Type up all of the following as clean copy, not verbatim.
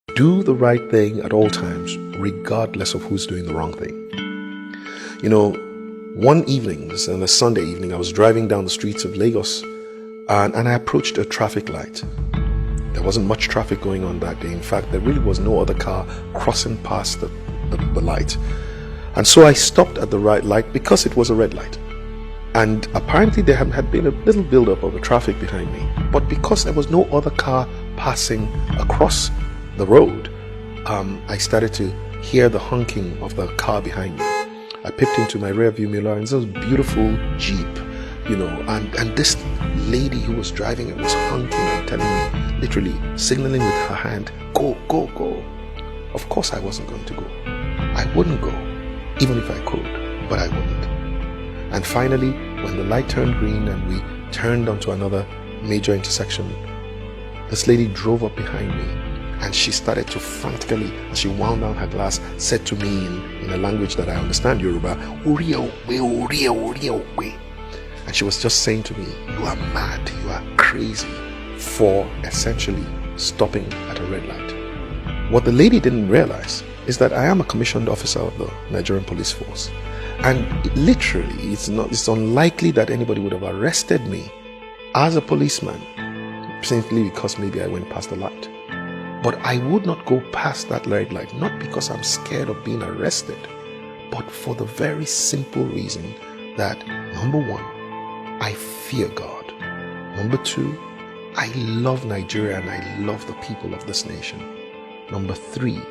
Do the right thing at all times, regardless of who's doing the wrong thing. You know, one evening, on a Sunday evening, I was driving down the streets of Lagos and I approached a traffic light. There wasn't much traffic going on that day. In fact, there really was no other car crossing past the light. And so I stopped at the right light because it was a red light. And apparently there had been a little build-up of the traffic behind me. But because there was no other car passing across the road, I started to hear the honking of the car behind me. I peeped into my rear view mirror and there was a beautiful Jeep, and this lady who was driving it was honking and telling me, literally signaling with her hand, go, go, go. Of course I wasn't going to go. I wouldn't go, even if I could, but I wouldn't. And finally, when the light turned green and we turned onto another major intersection, this lady drove up behind me and she started to frantically, as she wound down her glass, said to me in a language that I understand, Yoruba, and she was just saying to me, you are mad, you are crazy, for essentially stopping at a red light. What the lady didn't realize is that I am a commissioned officer of the Nigerian police force. And literally, it's unlikely that anybody would have arrested me as a policeman simply because maybe I went past the light. But I would not go past that red light, not because I'm scared of being arrested, but for the very simple reason that, number one, I fear God. Number two, I love Nigeria and I love the people of this nation. Number three,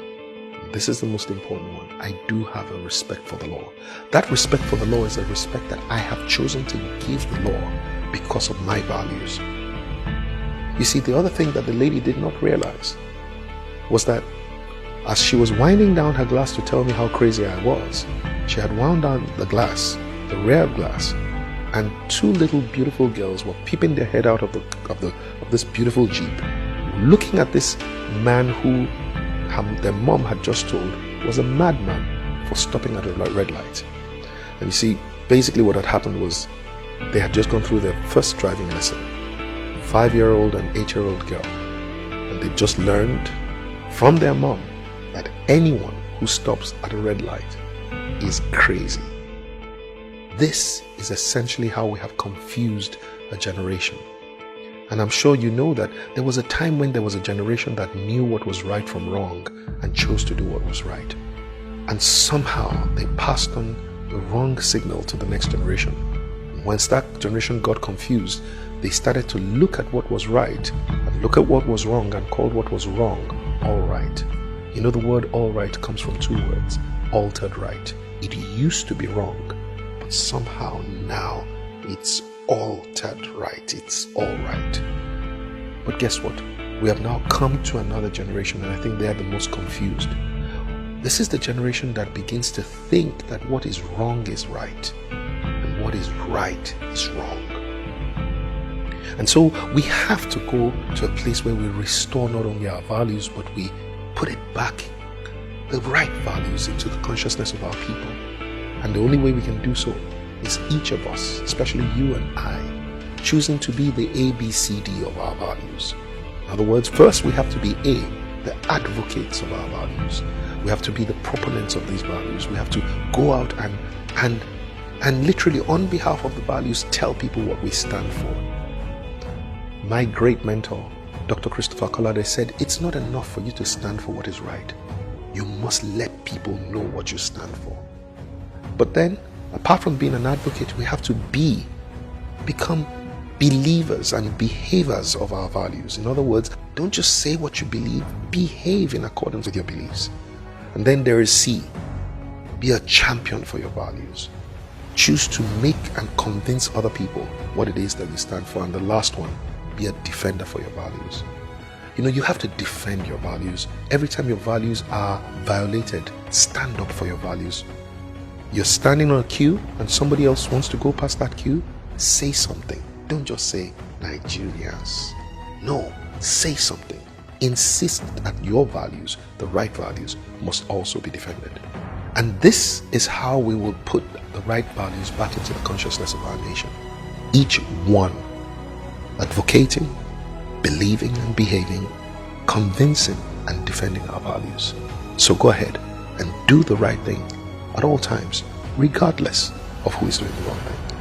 this is the most important one, I do have a respect for the law. That respect for the law is a respect that I have chosen to give the law because of my values. You see, the other thing that the lady did not realize was that as she was winding down her glass to tell me how crazy I was, she had wound down the glass, the rear glass, and two little beautiful girls were peeping their head out of this beautiful Jeep, looking at this man who their mom had just told was a madman for stopping at a red light. And you see, basically what had happened was they had just gone through their first driving lesson, 5-year-old and 8-year-old girl, and they just learned from their mom that anyone who stops at a red light is crazy. This is essentially how we have confused a generation. And I'm sure you know that there was a time when there was a generation that knew what was right from wrong and chose to do what was right. And somehow they passed on the wrong signal to the next generation. Once that generation got confused, they started to look at what was right and look at what was wrong and called what was wrong all right. You know, the word all right comes from two words, altered right. It used to be wrong, but somehow now it's altered right. It's all right. But guess what? We have now come to another generation, and I think they are the most confused. This is the generation that begins to think that what is wrong is right and what is right is wrong. And so we have to go to a place where we restore not only our values, but we put it back, the right values, into the consciousness of our people. And the only way we can do so is each of us, especially you and I, choosing to be the ABCD of our values. In other words, first we have to be the advocates of our values. We have to be the proponents of these values. We have to go out and literally on behalf of the values tell people what we stand for. My great mentor, Dr. Christopher Collade, said, it's not enough for you to stand for what is right. You must let people know what you stand for. But then, apart from being an advocate, we have to become believers and behavers of our values. In other words, don't just say what you believe, behave in accordance with your beliefs. And then there is C, be a champion for your values. Choose to make and convince other people what it is that you stand for. And the last one, be a defender for your values. You know, you have to defend your values. Every time your values are violated, stand up for your values. You're standing on a queue and somebody else wants to go past that queue, say something. Don't just say Nigerians. No, say something. Insist that your values, the right values, must also be defended. And this is how we will put the right values back into the consciousness of our nation. Each one advocating, believing and behaving, convincing and defending our values. So go ahead and do the right thing at all times, regardless of who is doing the wrong thing.